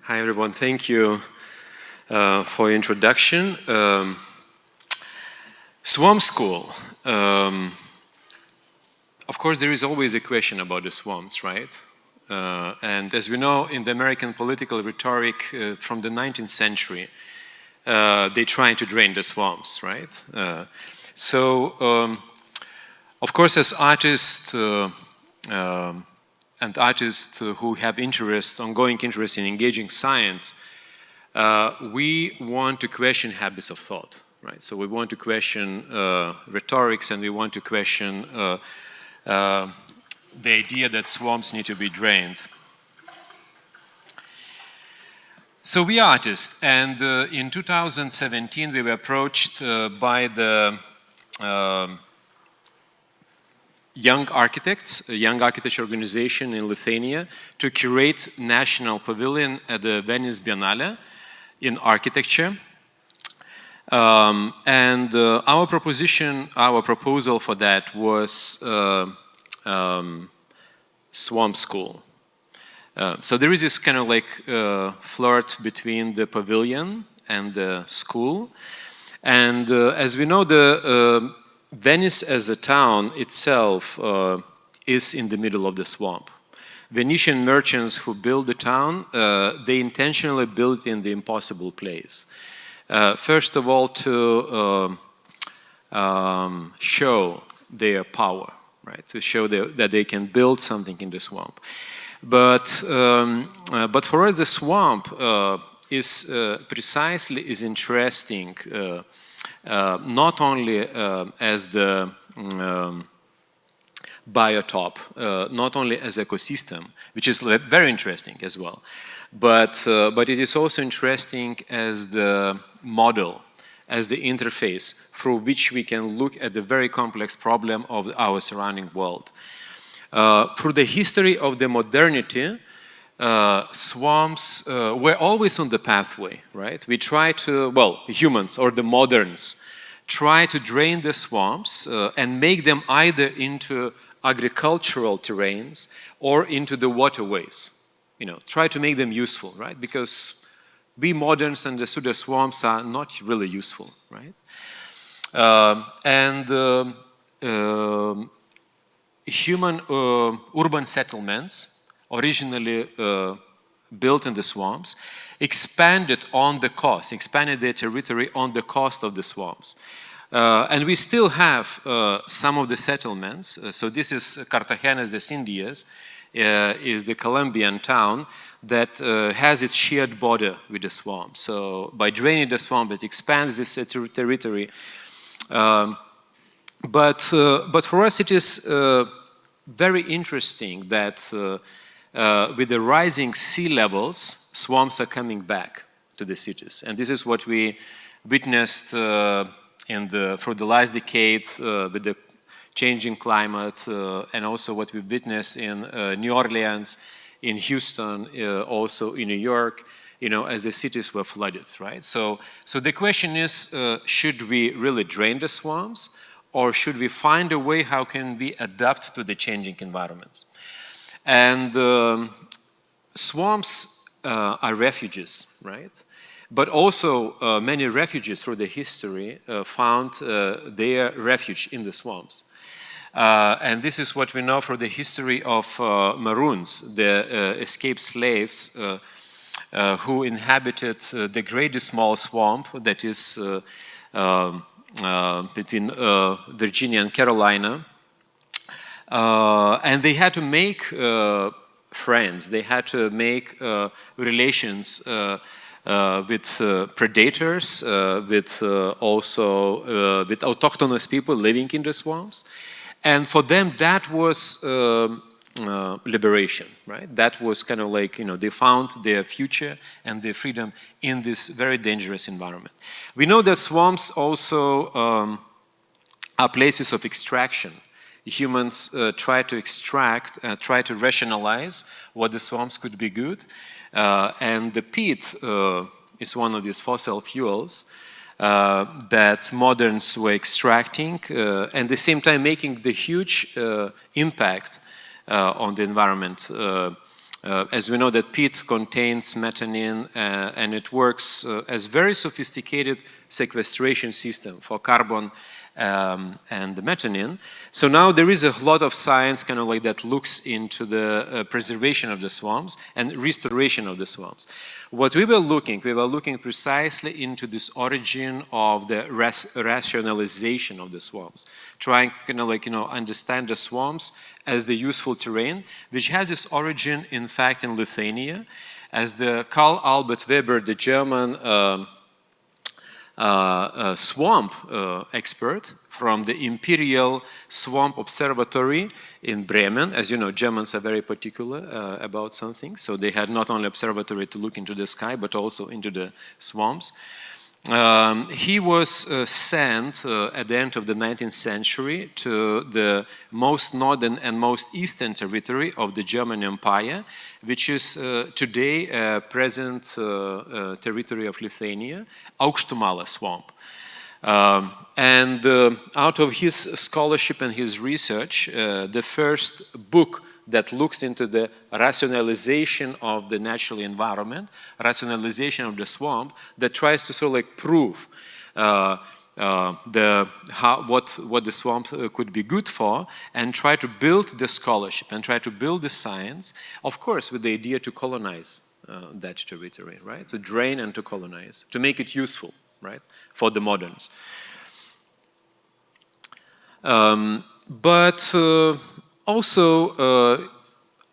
Hi everyone, thank you for your introduction. Swamp school. Of course, there is always a question about the swamps, right? And as we know, in the American political rhetoric from the 19th century, they try to drain the swamps, right? Of course, as artists and artists who have ongoing interest in engaging science, we want to question habits of thought, right? So we want to question rhetorics, and we want to question the idea that swamps need to be drained. So we are artists, and in 2017 we were approached by the young architects, a young architecture organization in Lithuania, to curate national pavilion at the Venice Biennale in architecture. Our proposal for that was swamp school. So there is this kind of like flirt between the pavilion and the school. And as we know, the Venice as a town itself is in the middle of the swamp. Venetian merchants who built the town, they intentionally built in the impossible place. First of all, to show their power, right? To show that they can build something in the swamp. But for us, the swamp is interesting. Not only as the biotop, not only as ecosystem, which is very interesting as well, but it is also interesting as the model, as the interface through which we can look at the very complex problem of our surrounding world. Through the history of the modernity, swamps were always on the pathway, right? We try to, well, humans or the moderns try to drain the swamps and make them either into agricultural terrains or into the waterways. You know, try to make them useful, right? Because we moderns understood the swamps are not really useful, right? Human urban settlements, originally built in the swamps, expanded their territory on the coast of the swamps. And we still have some of the settlements. So this is Cartagena de Indias, is the Colombian town that has its shared border with the swamp. So by draining the swamp, it expands this territory. But for us, it is very interesting that with the rising sea levels, swamps are coming back to the cities. And this is what we witnessed for the last decade with the changing climate, and also what we witnessed in New Orleans, in Houston, also in New York, you know, as the cities were flooded, right? So the question is, should we really drain the swamps, or should we find a way how can we adapt to the changing environments? And swamps are refuges, right? But also many refugees through the history found their refuge in the swamps. And this is what we know from the history of Maroons, the escaped slaves who inhabited the Great Small Swamp that is between Virginia and Carolina. And they had to make friends, they had to make relations with predators, with autochthonous people living in the swamps. And for them, that was liberation, right? That was kind of like, you know, they found their future and their freedom in this very dangerous environment. We know that swamps also are places of extraction. Humans try to extract, try to rationalize what the swamps could be good. And the peat is one of these fossil fuels that moderns were extracting, and at the same time making the huge impact on the environment as we know that peat contains methane and it works as very sophisticated sequestration system for carbon and the methane. So now there is a lot of science kind of like that looks into the preservation of the swamps and restoration of the swamps. What we were looking precisely into this origin of the rationalization of the swamps, trying kind of like, understand the swamps as the useful terrain, which has its origin, in fact, in Lithuania, as the Karl Albert Weber, the German swamp expert from the Imperial Swamp Observatory in Bremen. As you know, Germans are very particular about something, so they had not only observatory to look into the sky, but also into the swamps. He was sent at the end of the 19th century to the most northern and most eastern territory of the German Empire, which is today present territory of Lithuania, Aukštumala swamp. And out of his scholarship and his research, the first book that looks into the rationalization of the natural environment, rationalization of the swamp, that tries to sort of like prove what the swamp could be good for, and try to build the scholarship and try to build the science, of course, with the idea to colonize that territory, right? To drain and to colonize, to make it useful, right, for the moderns. But also,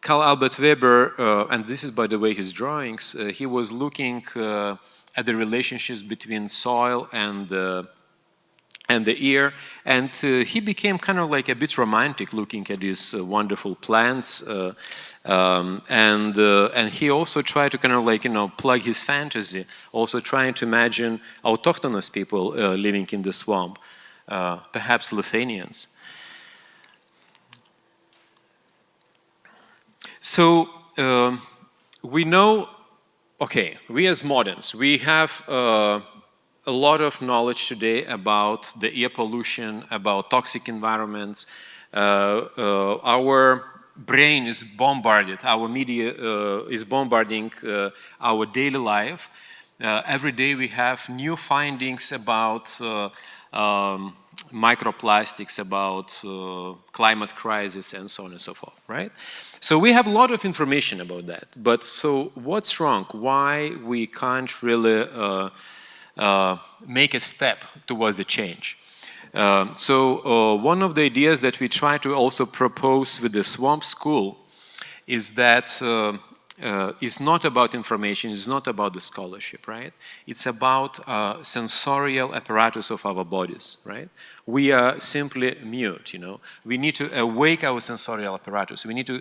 Karl Albert Weber, and this is by the way his drawings, he was looking at the relationships between soil and the air, and he became kind of like a bit romantic looking at these wonderful plants, and he also tried to kind of like, plug his fantasy, also trying to imagine autochthonous people living in the swamp, perhaps Lithuanians. So we know, okay, we as moderns, we have a lot of knowledge today about the air pollution, about toxic environments. Our brain is bombarded, our media is bombarding our daily life. Every day we have new findings about microplastics, about climate crisis, and so on and so forth, right? So we have a lot of information about that, but so what's wrong? Why we can't really make a step towards a change? So one of the ideas that we try to also propose with the Swamp School is that it's not about information, it's not about the scholarship, right? It's about sensorial apparatus of our bodies, right? We are simply mute, We need to awake our sensorial apparatus. We need to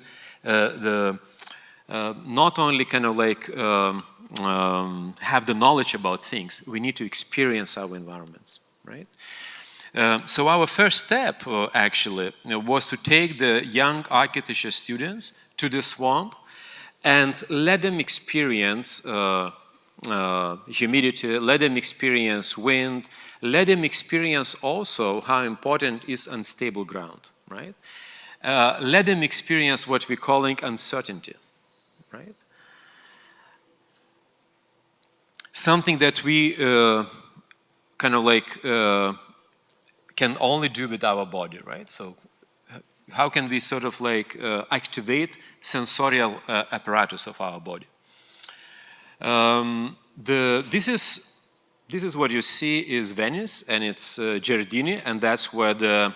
not only kind of like have the knowledge about things, we need to experience our environments, right? So our first step actually was to take the young architecture students to the swamp and let them experience humidity, let them experience wind, let them experience also how important is unstable ground, right? Let them experience what we're calling uncertainty, right? Something that we kind of like can only do with our body, right? So how can we sort of like activate sensorial apparatus of our body? This is what you see is Venice, and it's Giardini, and that's where the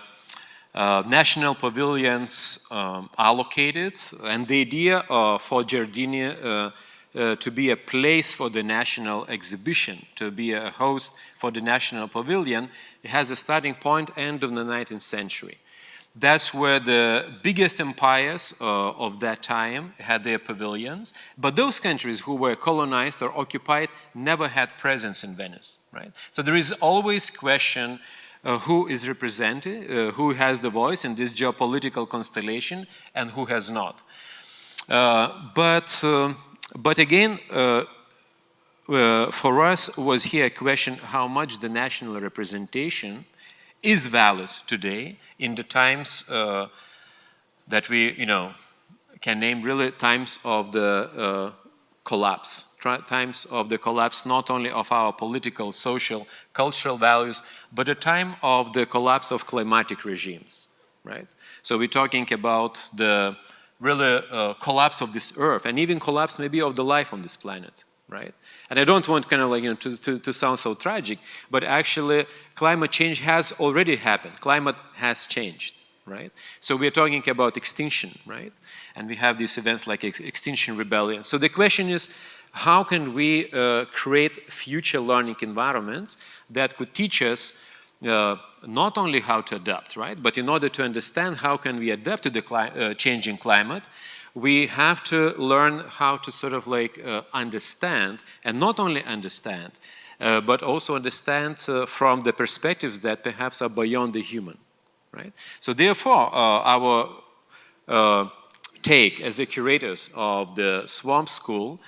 national pavilions are located. And the idea for Giardini to be a place for the national exhibition, to be a host for the national pavilion, it has a starting point end of the 19th century. That's where the biggest empires of that time had their pavilions, but those countries who were colonized or occupied never had presence in Venice, right? So there is always question who is represented, who has the voice in this geopolitical constellation, and who has not. But again, for us was here a question how much the national representation is valid today in the times that we, can name really times of the collapse, times of the collapse not only of our political, social, cultural values, but a time of the collapse of climatic regimes, right? So we're talking about the really collapse of this earth, and even collapse maybe of the life on this planet, right? And I don't want kind of like, you know, to sound so tragic, but actually climate change has already happened. Climate has changed, right? So we're talking about extinction, right? And we have these events like Extinction Rebellion. So the question is, how can we create future learning environments that could teach us not only how to adapt, right? But in order to understand how can we adapt to the changing climate, we have to learn how to sort of like understand, and not only understand, but also understand from the perspectives that perhaps are beyond the human, right? So therefore, our take as the curators of the Swamp School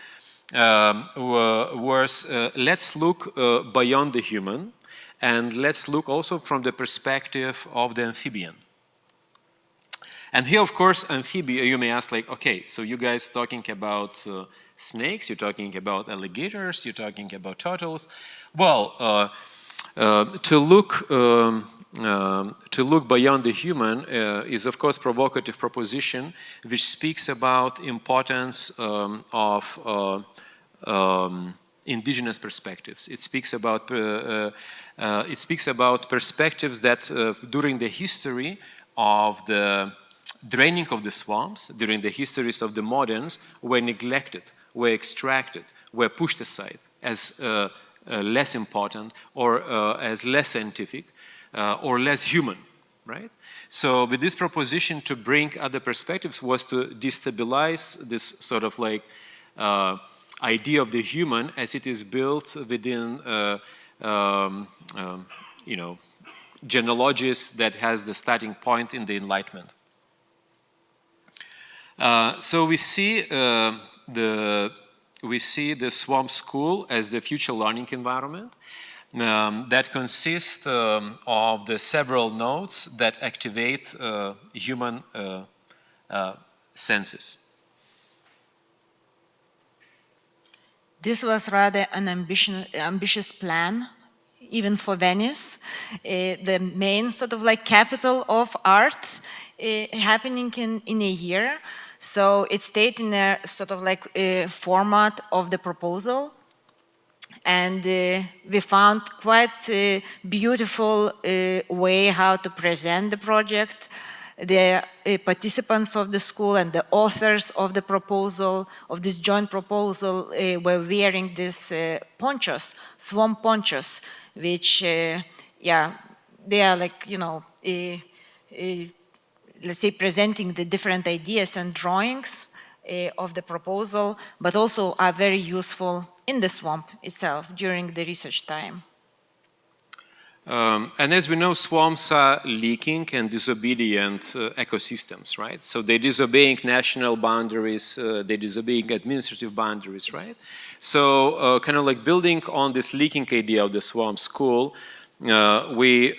was let's look beyond the human, and let's look also from the perspective of the amphibian. And here, of course, amphibia, you may ask like, okay, so you guys talking about snakes, you're talking about alligators, you're talking about turtles. Well, to look beyond the human is, of course, provocative proposition, which speaks about importance of indigenous perspectives. It speaks about perspectives that during the history of the draining of the swamps, during the histories of the moderns, were neglected, were extracted, were pushed aside as less important or as less scientific or less human, right? So with this proposition to bring other perspectives was to destabilize this sort of like idea of the human as it is built within you know, genealogies that has the starting point in the Enlightenment. So we see the Swamp School as the future learning environment that consists of the several nodes that activate human senses. This was rather an ambitious plan, even for Venice, the main sort of like capital of art, happening in a year. So it stayed in a sort of like format of the proposal. And we found quite a beautiful way how to present the project. The participants of the school and the authors of the proposal, of this joint proposal, were wearing these ponchos, swamp ponchos, which, yeah, they are like, you know, let's say presenting the different ideas and drawings of the proposal, but also are very useful in the swamp itself during the research time. And as we know, swamps are leaking and disobedient ecosystems, right? So they're disobeying national boundaries, they're disobeying administrative boundaries, right? So kind of like building on this leaking idea of the Swamp School, we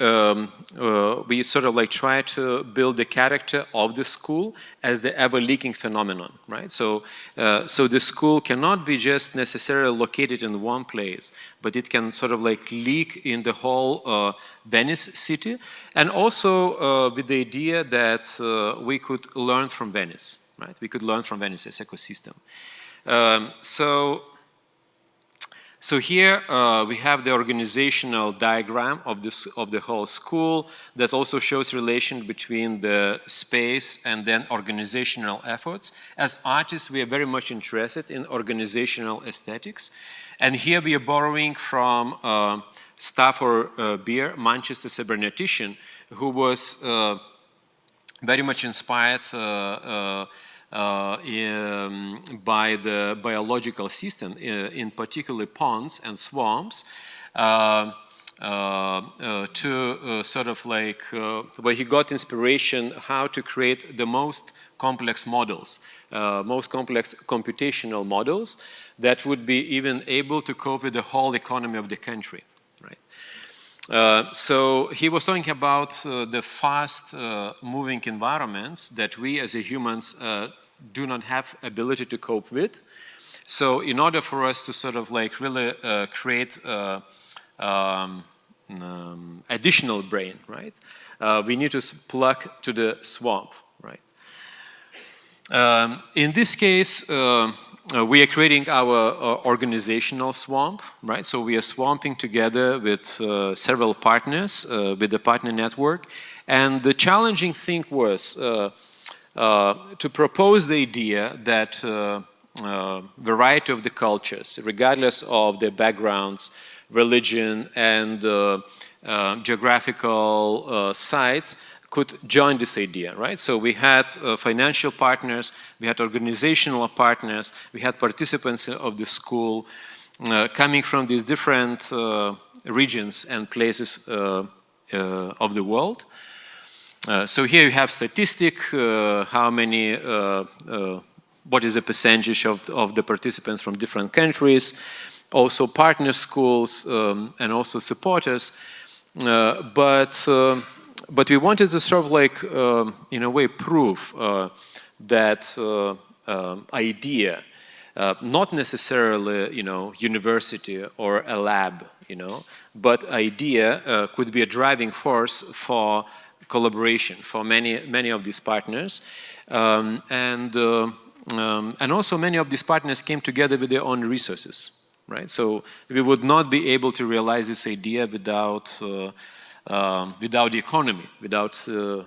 sort of like try to build the character of the school as the ever-leaking phenomenon, right? So, so the school cannot be just necessarily located in one place, but it can sort of like leak in the whole Venice city, and also with the idea that we could learn from Venice, right? We could learn from Venice's ecosystem. So here we have the organizational diagram of the whole school that also shows relation between the space and then organizational efforts. As artists, we are very much interested in organizational aesthetics. And here we are borrowing from Stafford Beer, Manchester cybernetician, who was very much inspired by the biological system, in particular ponds and swamps, to sort of like, where he got inspiration how to create the most complex models, most complex computational models that would be even able to cope with the whole economy of the country. So he was talking about the fast moving environments that we as humans do not have ability to cope with. So in order for us to sort of like really create additional brain, right? We need to plug to the swamp, right? In this case, we are creating our organizational swamp, right? So we are swamping together with several partners, with the partner network. And the challenging thing was to propose the idea that variety of the cultures, regardless of their backgrounds, religion, and geographical sites, could join this idea, right? So we had financial partners, we had organizational partners, we had participants of the school coming from these different regions and places of the world. So here you have statistic, how many, what is the percentage of the participants from different countries, also partner schools and also supporters. But we wanted to sort of like, in a way, prove that idea, not necessarily, university or a lab, but idea could be a driving force for collaboration for many of these partners, and also many of these partners came together with their own resources, right? So we would not be able to realize this idea without the economy, without an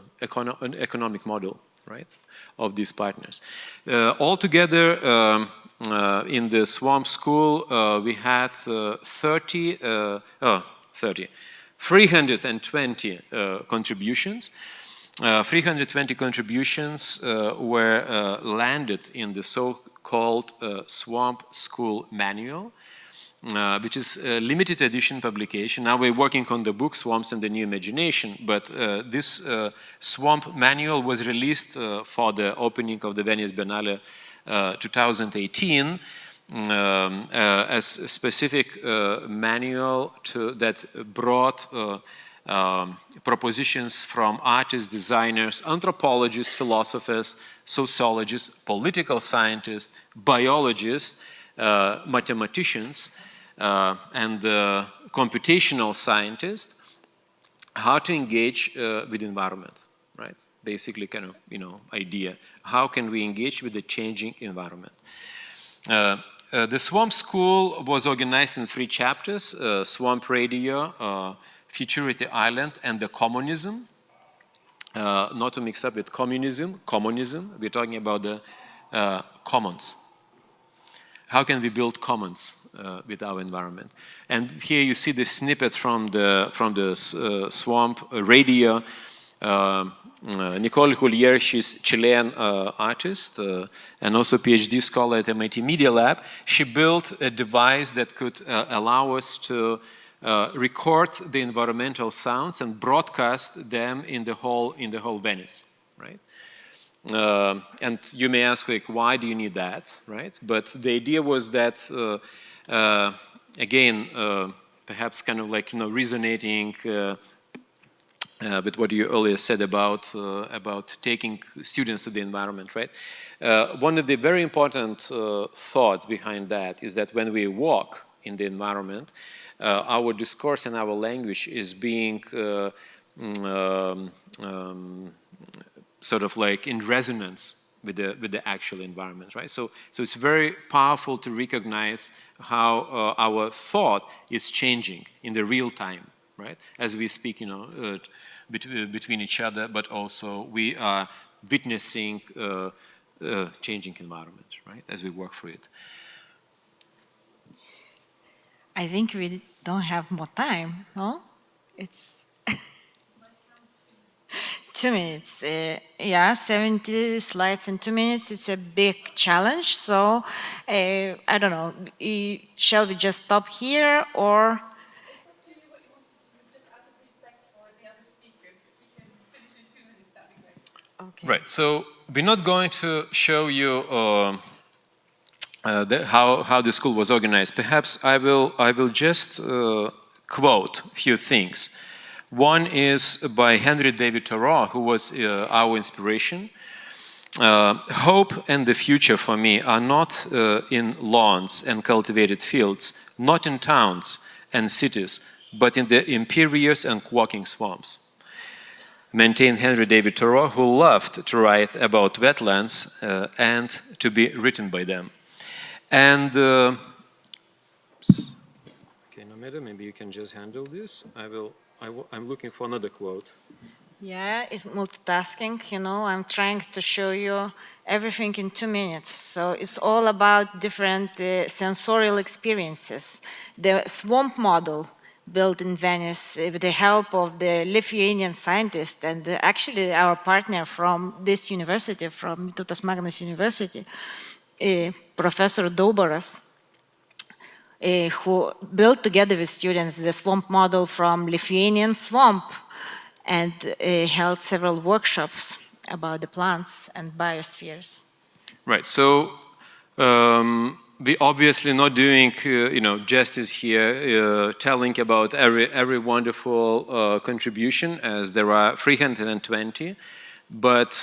economic model, right, of these partners. Altogether, in the Swamp School, we had 320 contributions. 320 contributions were landed in the so-called Swamp School Manual, which is a limited edition publication. Now we're working on the book Swamps and the New Imagination, but this Swamp Manual was released for the opening of the Venice Biennale 2018 as a specific manual that brought propositions from artists, designers, anthropologists, philosophers, sociologists, political scientists, biologists, mathematicians, and computational scientists, how to engage with environment, right? Basically kind of, idea. How can we engage with the changing environment? The Swamp School was organized in 3 chapters, Swamp Radio, Futurity Island, and the Communism. Not to mix up with communism. We're talking about the commons. How can we build commons with our environment? And here you see the snippet from the Swamp Radio. Nicola Collier, she's Chilean artist and also PhD scholar at MIT Media Lab. She built a device that could allow us to record the environmental sounds and broadcast them in the whole Venice, right? And you may ask, like, why do you need that, right? But the idea was that, again, perhaps kind of like, resonating with what you earlier said about taking students to the environment, right? One of the very important thoughts behind that is that when we walk in the environment, our discourse and our language is being sort of like in resonance with the actual environment, right? So it's very powerful to recognize how our thought is changing in the real time, right? As we speak, between each other, but also we are witnessing changing environment, right? As we work through it. I think we don't have more time, no? It's 2 minutes. Yeah, 70 slides in 2 minutes. It's a big challenge. So I don't know. Shall we just stop here or? It's up to you what you want to do. Just out of respect for the other speakers, if we can finish in 2 minutes, that'd be great. Okay. Right. So we're not going to show you how the school was organized. Perhaps I will just quote a few things. One is by Henry David Thoreau, who was our inspiration. Hope and the future for me are not in lawns and cultivated fields, not in towns and cities, but in the imperious and walking swamps. Maintained Henry David Thoreau, who loved to write about wetlands and to be written by them. And okay, Nomeda, maybe you can just handle this. I'm looking for another quote. Yeah, it's multitasking, you know, I'm trying to show you everything in 2 minutes. So it's all about different sensorial experiences. The swamp model built in Venice with the help of the Lithuanian scientist and actually our partner from this university, from Vytautas Magnus University, Professor Daubaras, who built together with students the swamp model from Lithuanian swamp and held several workshops about the plants and biospheres. Right. So we obviously not doing justice here, telling about every wonderful contribution, as there are 320. But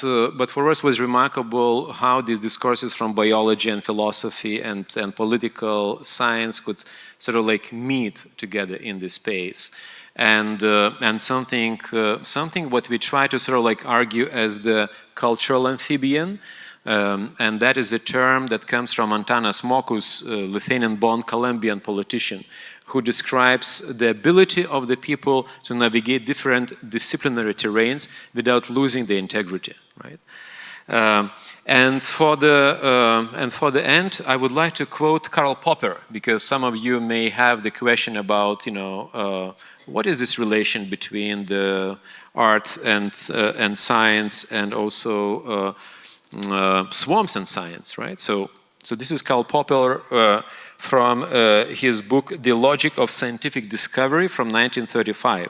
for us was remarkable how these discourses from biology and philosophy and political science could sort of like meet together in this space. And something what we try to sort of like argue as the cultural amphibian, and that is a term that comes from Antanas Mokus, Lithuanian-born Colombian politician, who describes the ability of the people to navigate different disciplinary terrains without losing their integrity, right? And for the end, I would like to quote Karl Popper, because some of you may have the question about, what is this relation between the art and science, and also swamps and science, right? So this is Karl Popper from his book, The Logic of Scientific Discovery from 1935.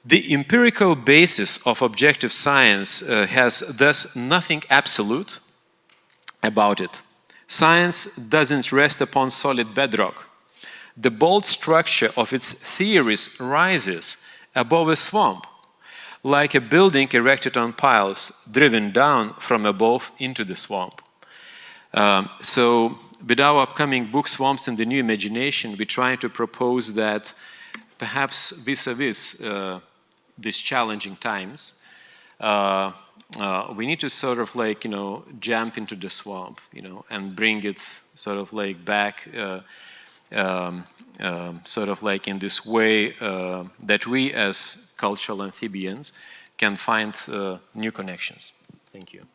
The empirical basis of objective science has thus nothing absolute about it. Science doesn't rest upon solid bedrock. The bold structure of its theories rises above a swamp, like a building erected on piles, driven down from above into the swamp. So with our upcoming book, Swamps in the New Imagination, we try to propose that perhaps vis-a-vis these challenging times, we need to sort of like, jump into the swamp, and bring it sort of like back, sort of like in this way that we as cultural amphibians can find new connections. Thank you.